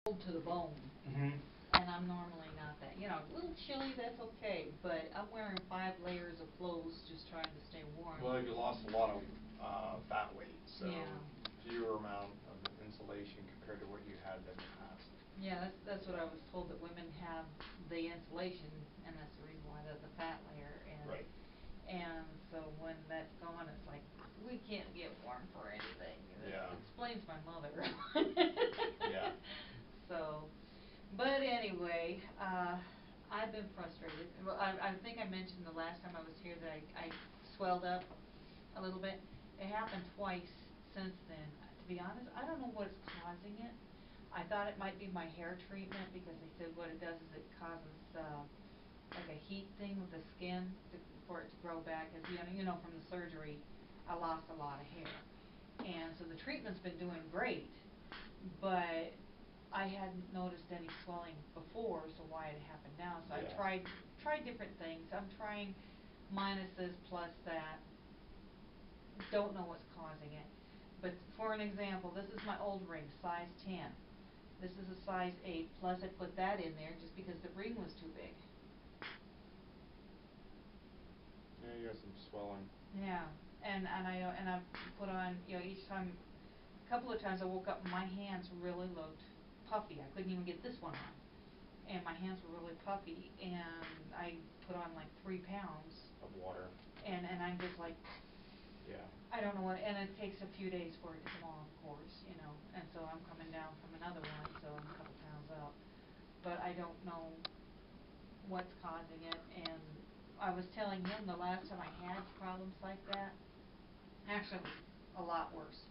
to the bone. Mm-hmm. And I'm normally not that. You know, a little chilly, that's okay. But I'm wearing 5 layers of clothes just trying to stay warm. Well, you lost a lot of fat weight, so Yeah. fewer amount of insulation compared to what you had in the past. Yeah, that's what I was told, that women have the insulation, and that's the reason why the fat layer. And right. And so when that's gone, it's like, we can't get warm for anything. Yeah. It explains my mother. Yeah. So, but anyway, I've been frustrated. Well, I think I mentioned the last time I was here that I swelled up a little bit. It happened twice since then. To be honest, I don't know what's causing it. I thought it might be my hair treatment, because they said what it does is it causes like a heat thing with the skin for it to grow back. As you know, from the surgery, I lost a lot of hair, and so the treatment's been doing great, but I hadn't noticed any swelling before, so why it happened now? So yeah. I tried different things. I'm trying minuses plus that. Don't know what's causing it. But for an example, this is my old ring, size 10. This is a size 8, plus I put that in there just because the ring was too big. Yeah, you got some swelling. Yeah, and I put on, each time, a couple of times I woke up and my hands really looked puffy. I couldn't even get this one on, and my hands were really puffy, and I put on like 3 pounds of water, and I'm just like, yeah, I don't know what, and it takes a few days for it to come on, of course, and so I'm coming down from another one, so I'm a couple pounds up, but I don't know what's causing it. And I was telling him the last time I had problems like that, actually it was a lot worse.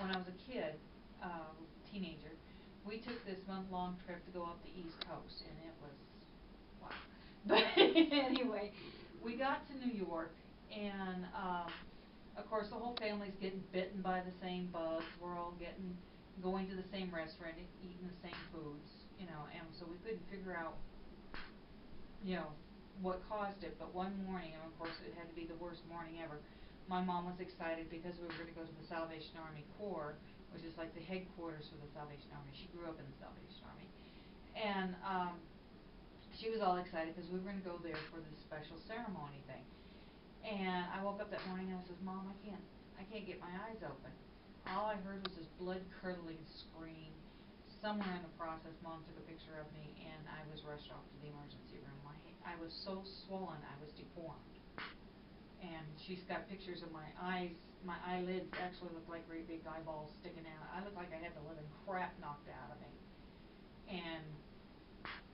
When I was a kid, teenager, we took this month-long trip to go up the East Coast, and it was, wow. But anyway, we got to New York, and of course the whole family's getting bitten by the same bugs. We're all going to the same restaurant, eating the same foods, and so we couldn't figure out what caused it. But one morning, and of course it had to be the worst morning ever, my mom was excited because we were going to go to the Salvation Army Corps, which is like the headquarters for the Salvation Army. She grew up in the Salvation Army, and she was all excited because we were going to go there for this special ceremony thing. And I woke up that morning and I said, Mom, I can't get my eyes open. All I heard was this blood-curdling scream. Somewhere in the process, Mom took a picture of me, and I was rushed off to the emergency room. I was so swollen, I was deformed. And she's got pictures of my eyes. My eyelids actually look like great big eyeballs sticking out. I look like I had the living crap knocked out of me. And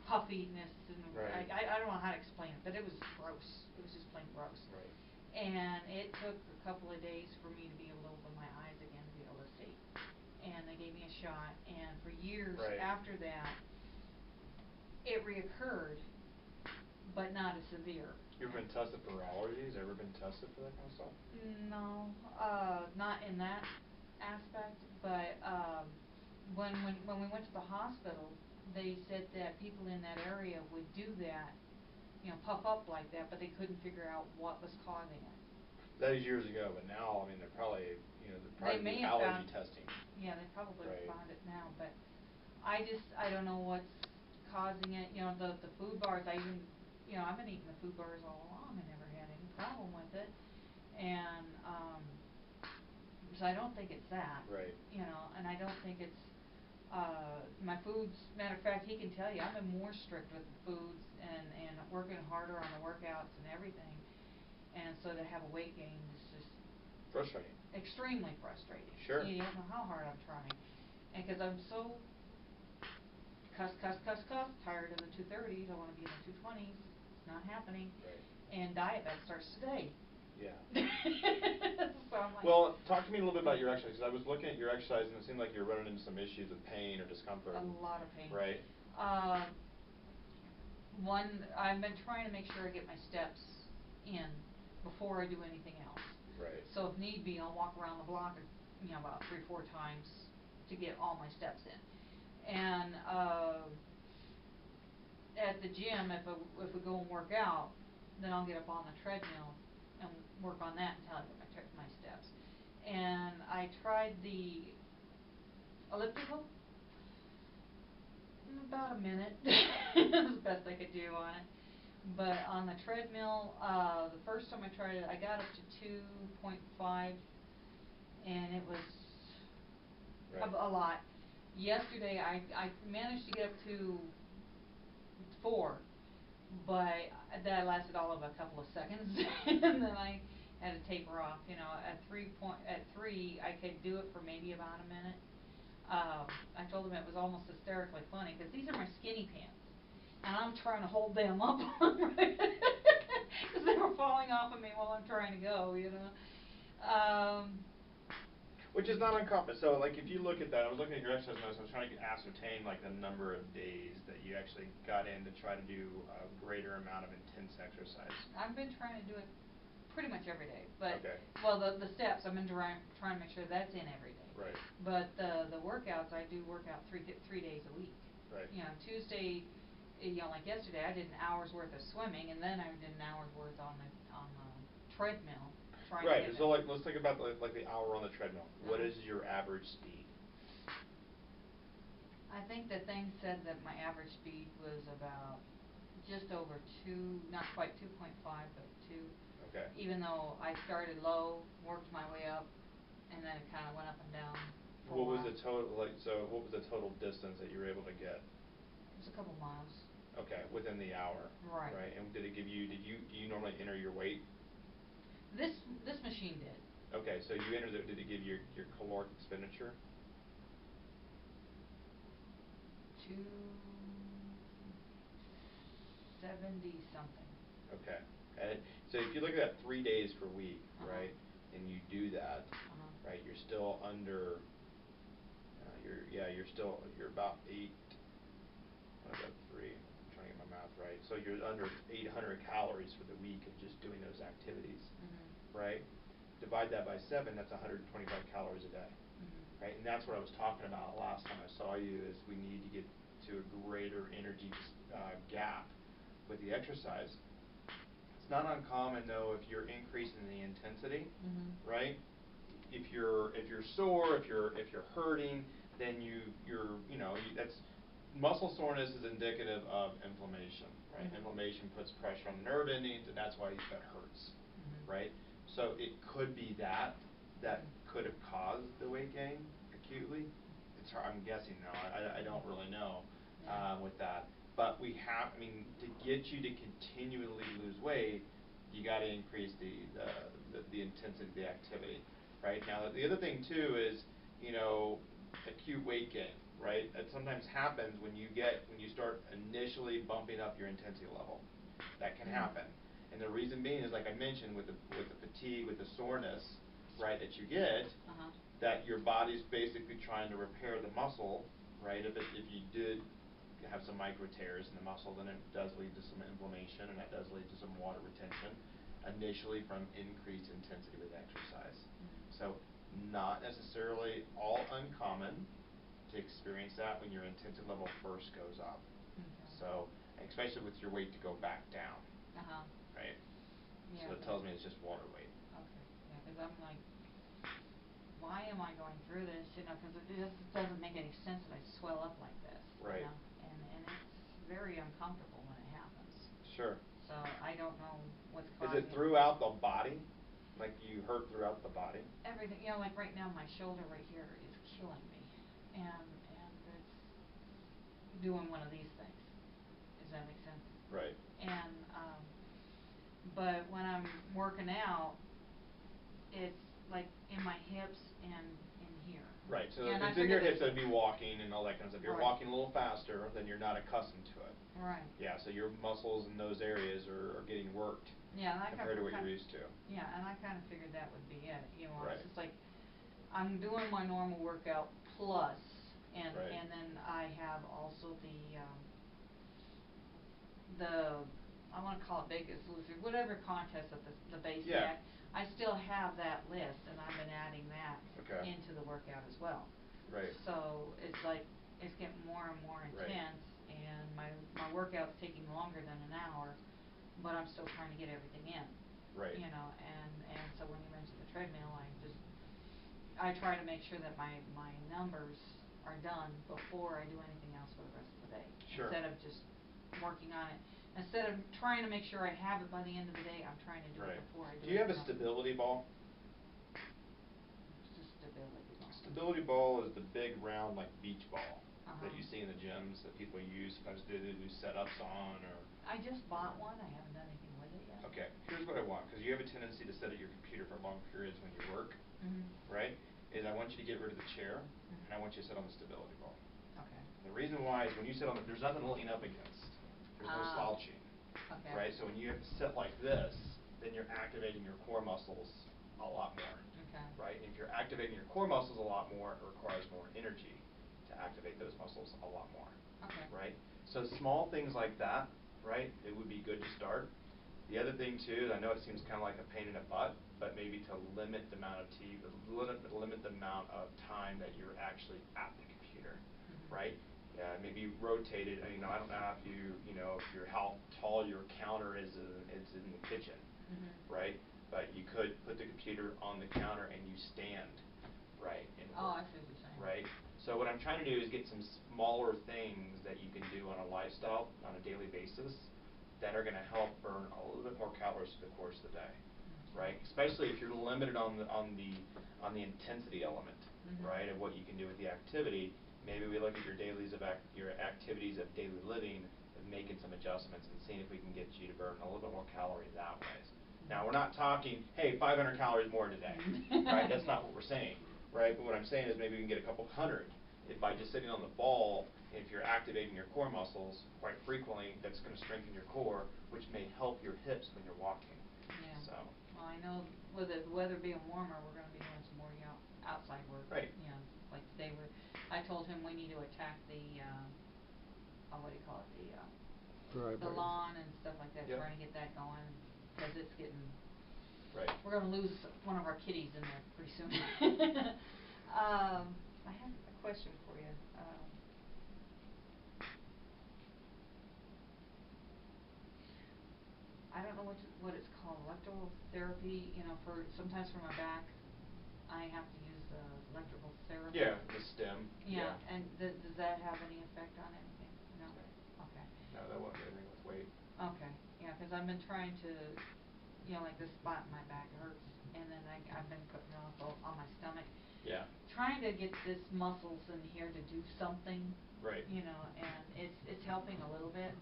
puffiness, and right. I don't know how to explain it, but it was gross. It was just plain gross. Right. And it took a couple of days for me to be able to open my eyes again, to be able to see. And they gave me a shot, and for years right. after that, it reoccurred, but not as severe. You ever been tested for allergies? Ever been tested for that kind of stuff? No, not in that aspect, but when we went to the hospital, they said that people in that area would do that, puff up like that, but they couldn't figure out what was causing it. That was years ago, but now, I mean, they're probably, they may have allergy found, testing. Yeah, they probably right. found it now, but I don't know what's causing it. The food bars, I've been eating the food bars all along and never had any problem with it. And so I don't think it's that. Right. And I don't think it's my foods. Matter of fact, he can tell you I've been more strict with the foods and working harder on the workouts and everything. And so to have a weight gain is just frustrating. Extremely frustrating. Sure. You don't know how hard I'm trying. And because I'm so tired of the 230s, I want to be in the 220s. It's not happening. Right. And DietBet starts today. Yeah. So I'm like, well, talk to me a little bit about your exercise, because I was looking at your exercise and it seemed like you're running into some issues with pain or discomfort. A lot of pain. Right. One, I've been trying to make sure I get my steps in before I do anything else. Right. So if need be, I'll walk around the block, about 3-4 times to get all my steps in. And at the gym, if we go and work out, then I'll get up on the treadmill and work on that until I get my steps. And I tried the elliptical, About a minute, was the best I could do on it. But on the treadmill, the first time I tried it, I got up to 2.5, and it was a lot. Yesterday, I managed to get up to 4, but that lasted all of a couple of seconds, and then I had to taper off. You know, at 3, I could do it for maybe about a minute. I told them it was almost hysterically funny, because these are my skinny pants, and I'm trying to hold them up, because they were falling off of me while I'm trying to go, you know. Which is not uncommon. So, like, if you look at that, I was looking at your exercise notes. I was trying to ascertain, like, the number of days that you actually got in to try to do a greater amount of intense exercise. I've been trying to do it pretty much every day, but okay. Well, the steps I've been trying to make sure that's in every day. Right. But the workouts, I do work out 3 days a week. Right. You know, Tuesday, you know, like yesterday, I did an hour's worth of swimming, and then I did an hour's worth on the treadmill. Right. So, like, let's think about like the hour on the treadmill. What is your average speed? I think the thing said that my average speed was about just over 2, not quite 2.5, but 2. Okay. Even though I started low, worked my way up, and then it kind of went up and down. What was the total, like, so what was the total distance that you were able to get? It was a couple miles. Okay, within the hour. Right. Right. And did it give you? Do you normally enter your weight? This machine did. Okay, so you entered it. Did it give you your caloric expenditure? 270 something. Okay. And so if you look at that 3 days per week, right, and you do that, right, you're still under. You're about 8. What about 3? I'm trying to get my math right. So you're under 800 calories for the week of just doing those activities, right? Divide that by 7. That's 125 calories a day, right? And that's what I was talking about last time I saw you. Is we need to get to a greater energy gap with the exercise. It's not uncommon though if you're increasing the intensity, right? If you're sore, if you're hurting, then that's muscle soreness is indicative of inflammation, right? Inflammation puts pressure on the nerve endings, and that's why that hurts, right? So it could be that could have caused the weight gain acutely. It's hard, I'm guessing though. I don't really know with that. But to get you to continually lose weight, you got to increase the intensity of the activity, right? Now the other thing too is, acute weight gain, right? That sometimes happens when you start initially bumping up your intensity level. That can happen. And the reason being is, like I mentioned, with the fatigue, with the soreness, right, that you get, that your body's basically trying to repair the muscle, right? If you did have some micro tears in the muscle, then it does lead to some inflammation, and that does lead to some water retention, initially from increased intensity with exercise. So not necessarily all uncommon to experience that when your intensity level first goes up. So, especially with your weight to go back down. Right? Yeah, so it tells me it's just water weight. Okay. Yeah, because I'm like, why am I going through this? Because it just doesn't make any sense that I swell up like this. Right. And it's very uncomfortable when it happens. Sure. So I don't know what's causing it. Is it throughout the body? Like you hurt throughout the body? Everything. Like right now my shoulder right here is killing me. And it's doing one of these things. Does that make sense? Right. And but when I'm working out, it's like in my hips and in here. Right. So and if it's in your hips, that'd be walking and all that kind of stuff. If you're walking a little faster, then you're not accustomed to it. Right. Yeah. So your muscles in those areas are getting worked. Yeah, and compared to what you're used to. Yeah, and I kind of figured that would be it. Right. It's just like I'm doing my normal workout plus, and then I have also the I want to call it Biggest Loser, whatever contest at the base deck. I still have that list, and I've been adding that into the workout as well. Right. So it's like it's getting more and more intense, and my workout's taking longer than an hour, but I'm still trying to get everything in. Right. And so when you mentioned the treadmill, I try to make sure that my numbers are done before I do anything else for the rest of the day. Sure. Instead of just working on it. Instead of trying to make sure I have it by the end of the day, I'm trying to do it before I do it. Do you have a stability ball? What's a stability ball? Stability ball is the big round like beach ball that you see in the gyms that people use. Sometimes they do setups on or. I just bought one. I haven't done anything with it yet. Okay, here's what I want, because you have a tendency to sit at your computer for long periods when you work, right? Is I want you to get rid of the chair, and I want you to sit on the stability ball. Okay. The reason why is when you sit on it, there's nothing to lean up against. There's no slouching. Okay. Right? So when you have to sit like this, then you're activating your core muscles a lot more. Okay. Right? And if you're activating your core muscles a lot more, it requires more energy to activate those muscles a lot more. Okay. Right? So small things like that, right, it would be good to start. The other thing too, I know it seems kind of like a pain in the butt, but maybe to limit the amount of limit the amount of time that you're actually at the computer, right? Maybe rotate it. I don't know if how tall your counter is in the kitchen, right? But you could put the computer on the counter and you stand, right? And I see what you're saying. right? So what I'm trying to do is get some smaller things that you can do on a lifestyle on a daily basis that are going to help burn a little bit more calories through the course of the day, right? Especially if you're limited on the intensity element, right, of what you can do with the activity. Maybe we look at your your activities of daily living and making some adjustments and seeing if we can get you to burn a little bit more calories that way. Now we're not talking, hey, 500 calories more today, right? That's not what we're saying, right? But what I'm saying is maybe we can get a couple hundred by just sitting on the ball. If you're activating your core muscles quite frequently, that's going to strengthen your core, which may help your hips when you're walking. Yeah. So. Well, I know with the weather being warmer, we're going to be doing some more outside work. Right. You know, like today I told him we need to attack the what do you call it, the lawn and stuff like that. Trying to get that going because it's getting. Right. We're going to lose one of our kitties in there pretty soon. I have a question for you. I don't know what it's called, electrical therapy. For sometimes for my back, I have to use electrical therapy. Yeah, the stem. Yeah, and does that have any effect on anything? No. Okay. No, that won't do anything with weight. Okay. Yeah, because I've been trying to, like this spot in my back hurts, and then I've been putting it on my stomach. Yeah. Trying to get this muscles in here to do something. Right. And it's helping a little bit.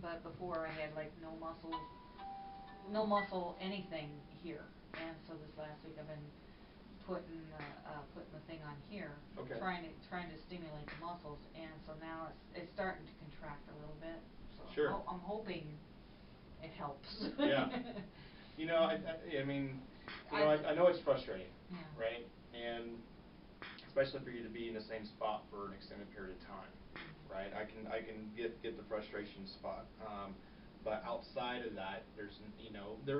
But before I had like no muscle anything here, and so this last week I've been putting the thing on here, trying to stimulate the muscles, and so now it's starting to contract a little bit. So sure. I'm hoping it helps. Yeah. I know it's frustrating, right? And especially for you to be in the same spot for an extended period of time, right? I can get the frustration spot, but outside of that, there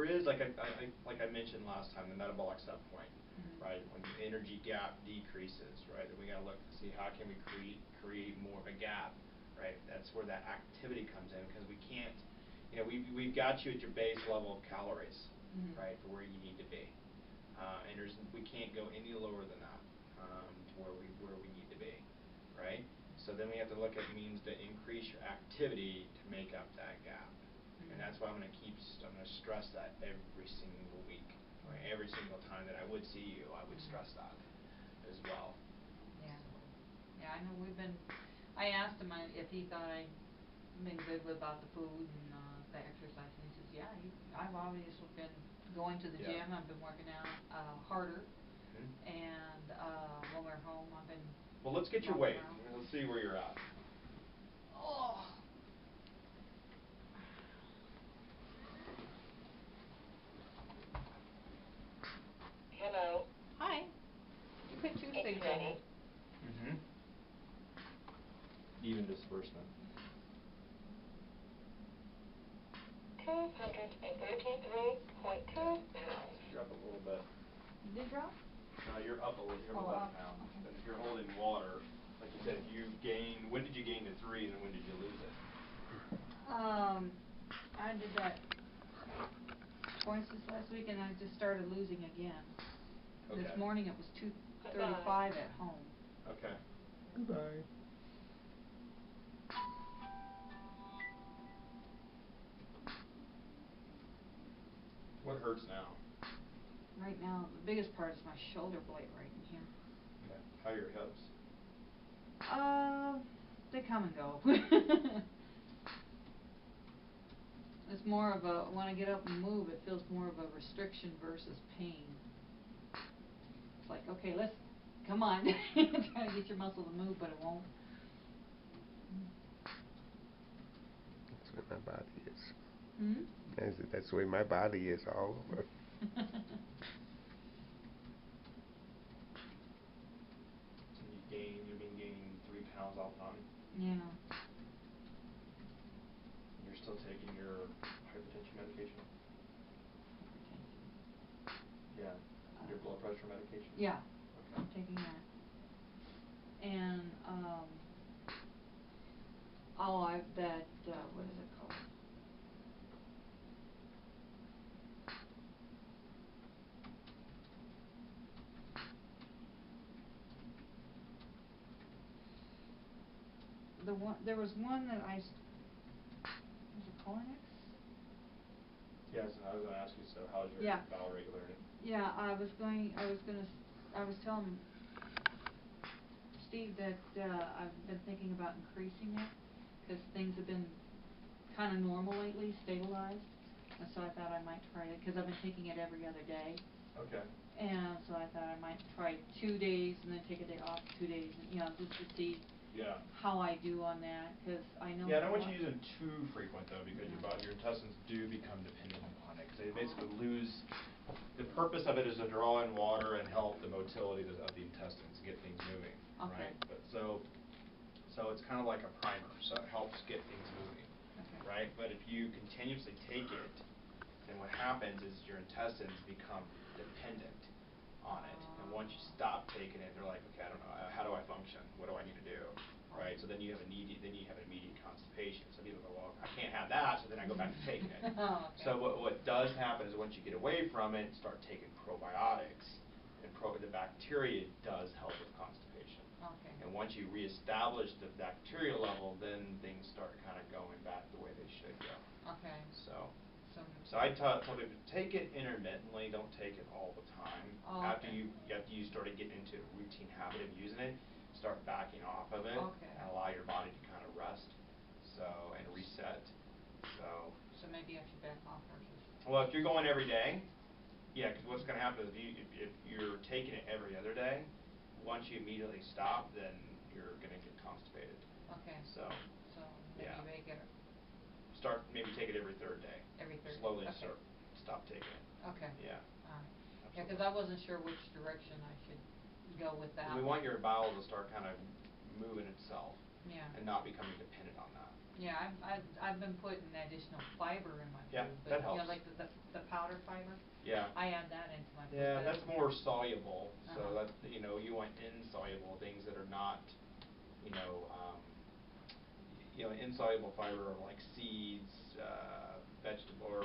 is like I mentioned last time, the metabolic set point, right? When the energy gap decreases, right? Then we got to look to see how can we create more of a gap, right? That's where that activity comes in, because we can't, we've got you at your base level of calories, right, for where you need to be, and we can't go any lower than that. Where we need to be, right? So then we have to look at means to increase your activity to make up that gap, and that's why I'm going to stress that every single week, right? Every single time that I would see you, I would stress that as well. Yeah. Yeah, I know I asked him if he thought I'd been good about the food and the exercise, and he says, yeah, I've obviously been going to the gym. I've been working out harder. And when we're home, I've been. Well, let's get your weight. Let's see where you're at. Oh. Hello. Hi. You put two things on it. Even disbursement. 233.2 pounds. You're up a little bit. Did it drop? No, you're up a little. You're up 11 pounds. Okay. And if you're holding water, like you said, when did you gain to 3 and when did you lose it? I did that twice this last week, and I just started losing again. Okay. This morning it was 235 at home. Okay. Goodbye. What hurts now? Right now, the biggest part is my shoulder blade right in here. Okay. How are your hips? They come and go. It's more of a, when I get up and move, it feels more of a restriction versus pain. It's like, okay, come on. Trying to get your muscle to move, but it won't. That's the way my body is. Hmm? That's the way my body is all over. You've been gaining 3 pounds off on. Yeah. You're still taking your hypertension medication? Hypertension. Yeah. Your blood pressure medication? Yeah. Okay. I'm taking that. And, what is it called? There was one that was it Colinex? Yes, I was gonna ask you, so how's your Yeah. bowel regularity? Yeah, I was telling Steve that, I've been thinking about increasing it, cause things have been kinda normal lately, stabilized, and so I thought I might try it, cause I've been taking it every other day. Okay. And so I thought I might try 2 days and then take a day off, 2 days, and, just to see Yeah. how I do on that, cause I know. Yeah, I don't want you using too frequent though, because your intestines do become dependent upon it, because they basically lose. The purpose of it is to draw in water and help the motility of the intestines, get things moving, Okay. right? But so it's kind of like a primer, so it helps get things moving, Okay. right? But if you continuously take it, then what happens is your intestines become dependent on it, and once you stop taking it, they're like, okay, I don't know, how do I function? What do I need to do? Right? So then you have immediate constipation. So people go, well, I can't have that, so then I go back to taking it. Okay. So what does happen is once you get away from it, start taking probiotics, and the bacteria does help with constipation. Okay. And once you reestablish the bacterial level, then things start kind of going back the way they should go. Okay. So I tell people, take it intermittently, don't take it all the time. Oh, After okay. you start to get into a routine habit of using it, start backing off of it. Okay. And allow your body to kind of rest, and reset. So maybe I should back off versus. Well, if you're going every day, yeah, because what's going to happen is if you're taking it every other day, once you immediately stop, then you're going to get constipated. Okay. So maybe yeah. make it. Maybe take it every third day. Every third. Slowly Okay. stop taking it. Okay. Yeah. Alright. Yeah, Absolutely. because I wasn't sure which direction I should go with that. We want your bowel to start kind of moving itself. Yeah. And not becoming dependent on that. Yeah, I've been putting additional fiber in my food. Yeah, but, that helps. like the powder fiber. Yeah. I add that into my food. Yeah, but that's more soluble. So Uh-huh. that's you want insoluble things that are not, insoluble fiber like seeds, vegetable or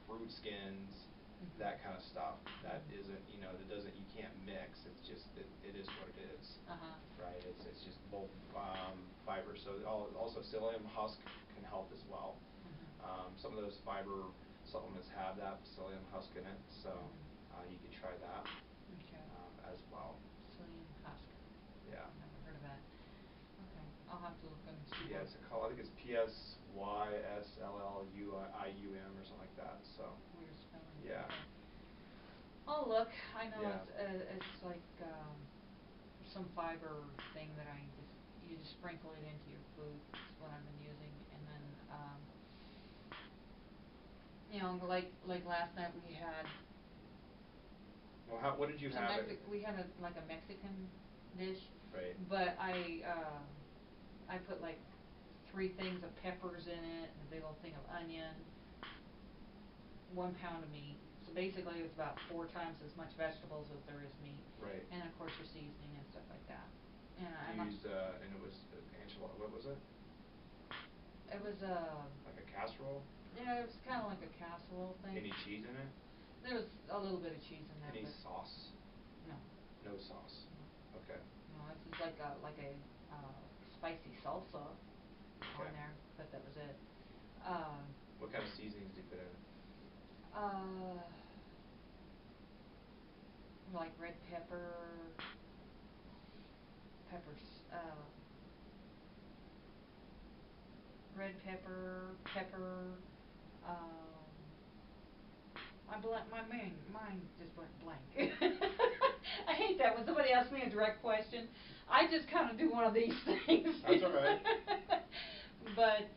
fruit skins, that kind of stuff. That isn't you can't mix. It's just it is what it is. Uh-huh. Right. It's just both fiber. So also psyllium husk can help as well. Some of those fiber supplements have that psyllium husk in it, so you could try that. Okay. As well. Psyllium husk. Yeah. Never heard of that. Okay. I'll have to look and see. Yeah, I think it's PSYSLLUIUM or something like that. So. Weird spelling. Yeah. Okay. Oh look, I know. Yeah. It's like some fiber thing that you just sprinkle it into your food. That's what I've been using, and then like last night we had. Well, what did you have? We had like a Mexican dish. Right. But I put like 3 things of peppers in it, and a big old thing of onion, 1 pound of meat. So basically it's about 4 times as much vegetables as there is meat. Right. And of course your seasoning and stuff like that. And You used and it was enchilada. What was it? It was like a casserole? Yeah, it was kind of like a casserole thing. Any cheese in it? There was a little bit of cheese in there. Any sauce? No. No sauce. No. Okay. No, it's just like a spicy salsa Okay. on there, but that was it. What kind of seasonings do you put in? Like red pepper, red pepper, my mind just went blank. I hate that when somebody asks me a direct question. I just kind of do one of these things. That's all right. But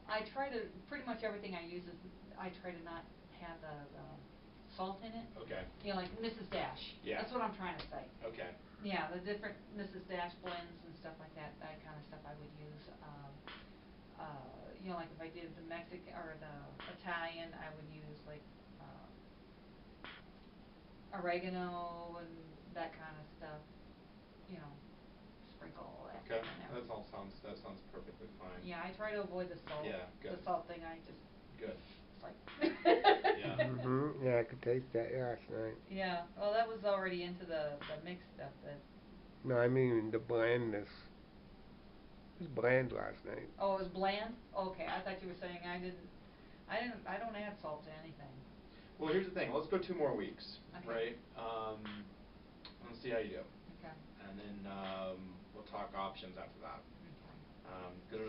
I try to, pretty much everything I use is, I try to not have the salt in it. Okay. You know, like Mrs. Dash. Yeah. That's what I'm trying to say. Okay. Yeah, the different Mrs. Dash blends and stuff like that, that kind of stuff I would use. You know, like if I did the Mexican or the Italian, I would use like oregano and that kind of stuff. You know, sprinkle all that Okay. in there. That sounds perfectly fine. Yeah, I try to avoid the salt. Yeah, good. The salt thing, I just. Good. It's like. Yeah. Yeah, I could taste that last night. Yeah. Well, that was already into the mixed stuff that. No, I mean the blandness. It was bland last night. Oh, it was bland? Okay, I thought you were saying I don't add salt to anything. Well, here's the thing. Let's go 2 more weeks, Okay. right? Let's see how you do. Okay. And then we'll talk options after that. Okay. Because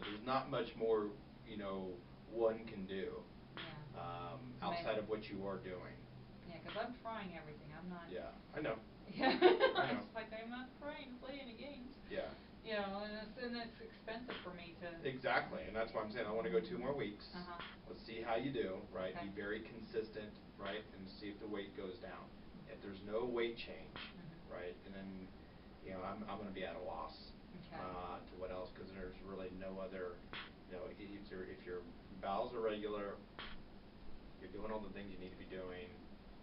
there's not much more, one can do. Yeah. Outside of what you are doing. Yeah, because I'm trying everything. I'm not. Yeah, I know. Yeah. I know. It's like I'm not trying to play any games. Yeah. You know, and it's expensive for me to. Exactly, and that's why I'm saying I want to go 2 more weeks. Uh-huh. Let's see how you do, right? Okay. Be very consistent, right? And see if the weight goes down. If there's no weight change, right? And then, I'm going to be at a loss. Okay. To what else? Because there's really no other, if your bowels are regular, you're doing all the things you need to be doing,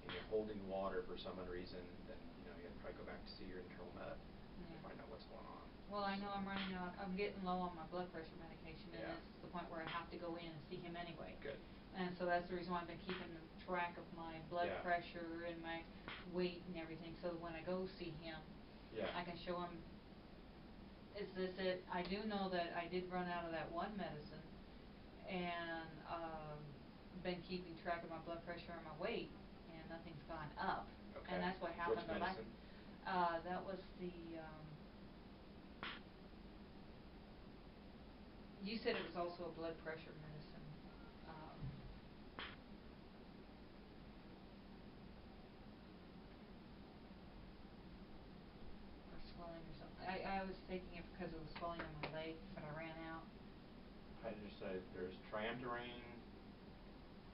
and you're holding water for some reason, then you have to probably go back to see your internal med to find out what's going on. Well, I know I'm running out. I'm getting low on my blood pressure medication, and Yeah. it's to the point where I have to go in and see him anyway. Good. And so that's the reason why I've been keeping track of my blood Yeah. pressure and my weight and everything. So when I go see him, Yeah. I can show him. Is this it? I do know that I did run out of that one medicine, and been keeping track of my blood pressure and my weight, and nothing's gone up. Okay. And that's what happened Which the last. medicine? That was the. You said it was also a blood pressure medicine. Or swelling or something. I was taking it because of the swelling on my leg, but I ran out. I just said there's Triamterene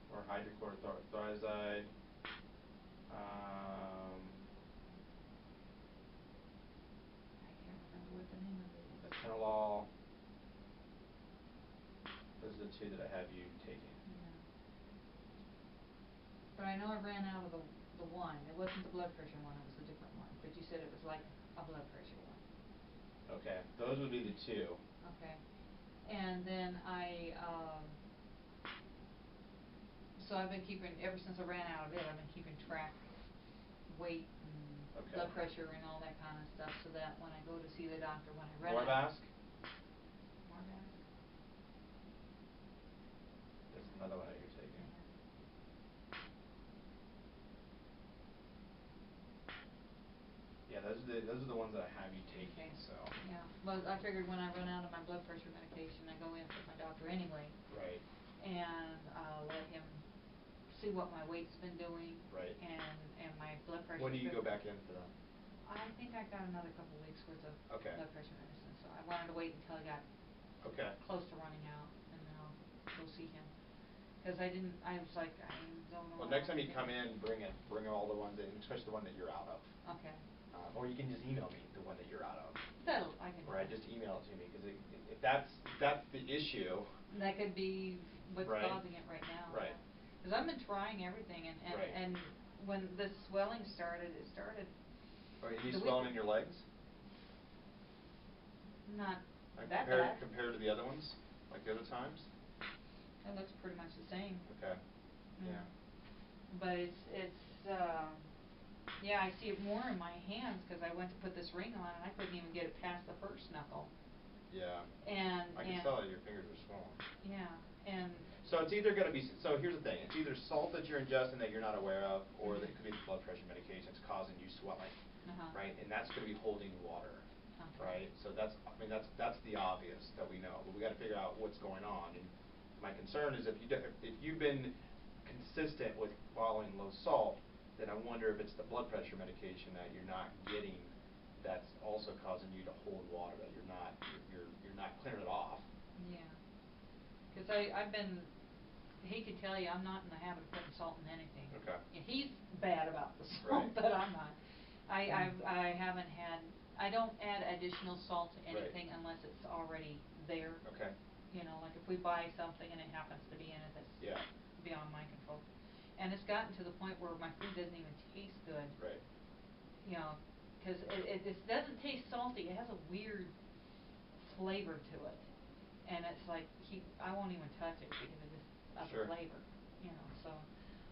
or hydrochlorothiazide. I can't remember what the name of it is. Atenolol. Those are the 2 that I have you taking. Yeah. But I know I ran out of the one. It wasn't the blood pressure one. It was a different one. But you said it was like a blood pressure one. Okay, those would be the 2. Okay. And then so I've been keeping, ever since I ran out of it, I've been keeping track weight and Okay. blood pressure and all that kind of stuff, so that when I go to see the doctor, when I run out. Norvasc? That's another one that you're taking. Yeah, those are the ones that I have you taking. Okay. So. Yeah. Well, I figured when I run out of my blood pressure medication, I go in with my doctor anyway. Right. And let him see what my weight's been doing. Right. And my blood pressure. When do you go back in for that? I think I got another couple weeks worth of Okay. blood pressure medicine, so I wanted to wait until I got okay. close to running out, and then I'll go see him. Because I was like, I don't know. Well, next time you come in, bring all the ones that, especially the one that you're out of. Okay. Or you can just email me the one that you're out of. I can. Right, just email it to me, because if that's the issue. That could be what's right. causing it right now. Right. Because I've been trying everything, right. and when this swelling started, Are you swelling in your legs? Not like that bad. Compared to the other ones, like the other times? It looks pretty much the same. Okay. Yeah. But it's Yeah, I see it more in my hands, 'cause I went to put this ring on and I couldn't even get it past the first knuckle. Yeah. And I can tell that your fingers are swollen. Yeah, and So it's either gonna be, so here's the thing, it's either salt that you're ingesting that you're not aware of, or it could be the blood pressure medication that's causing you swelling, right? And that's gonna be holding water, right? So that's, I mean, that's the obvious that we know, but we gotta figure out what's going on. And my concern is if you've been consistent with following low salt, then I wonder if it's the blood pressure medication that you're not getting that's also causing you to hold water, that you're not clearing it off. Yeah, 'cause I've been, he could tell you I'm not in the habit of putting salt in anything. Okay. And he's bad about the salt, Right. but I'm not. I haven't had, I don't add additional salt to anything unless it's already there. Okay. You know, like if we buy something and it happens to be in it that's beyond my control. And it's gotten to the point where my food doesn't even taste good. Right. You know, 'cause it doesn't taste salty, it has a weird flavor to it. And it's like, I won't even touch it because it just, of the flavor, you know, so.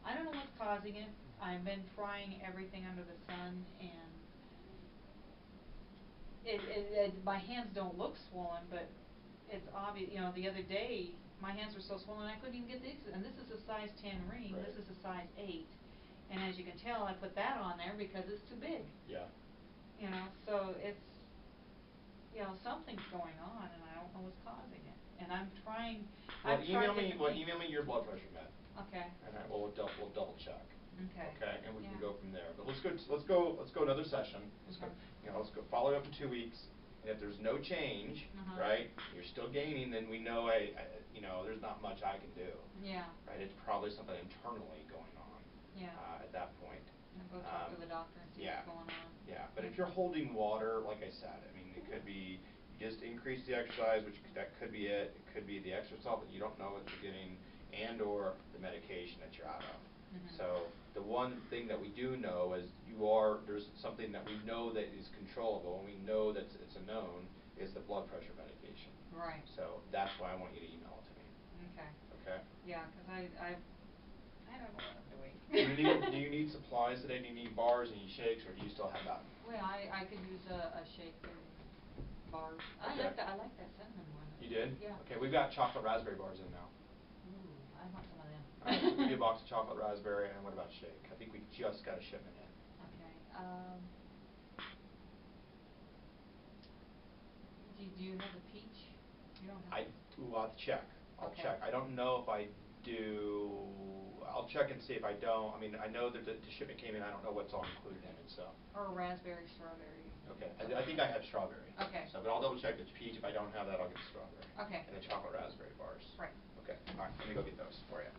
I don't know what's causing it. I've been trying everything under the sun, and my hands don't look swollen, but it's obvious, you know, the other day, my hands were so swollen I couldn't even get these, and this is a size 10 ring, this is a size 8. And as you can tell, I put that on there because it's too big. Yeah. You know, so it's, you know, something's going on, and I don't know what's causing it. And I'm trying, Well, I've tried email me your blood pressure med. Okay. And we'll double check. Okay. Okay, and we can go from there. But let's go another session. Let's go, you know, let's go follow up in 2 weeks. And if there's no change, right, you're still gaining, then we know, you know, there's not much I can do. Yeah. Right, it's probably something internally going on. Yeah. At that point. And go talk to the doctor and see what's going on. Yeah, but if you're holding water, like I said, I mean, it could be you just increase the exercise, which that could be it. It could be the extra salt that you don't know what you're getting, and or the medication that you're out of. So the one thing that we do know is there's something that we know that is controllable, and we know that it's a known, is the blood pressure medication. Right. So that's why I want you to email it to me. Okay. Okay? Yeah, 'cause I don't know what I'm doing. Do you need supplies today? Do you need bars, any shakes, or do you still have that? Well, I could use a shake and bars. Okay. I like that cinnamon one. You did? Yeah. Okay, we've got chocolate raspberry bars in now. Ooh, I want some of them. All right, we'll give you a box of chocolate raspberry, and what about shake? I think we just got a shipment in. Okay. Do you have the peach? You don't have I'll have to check. I'll Okay. check. I don't know if I do. I'll check and see if I don't. I mean, I know that the shipment came in. I don't know what's all included in it, so. Or raspberry, strawberry. Okay, I think I have strawberry. Okay. So, but I'll double check the peach. If I don't have that, I'll get the strawberry. Okay. And the chocolate raspberry bars. Right. Okay. All right. Let me go get those for you.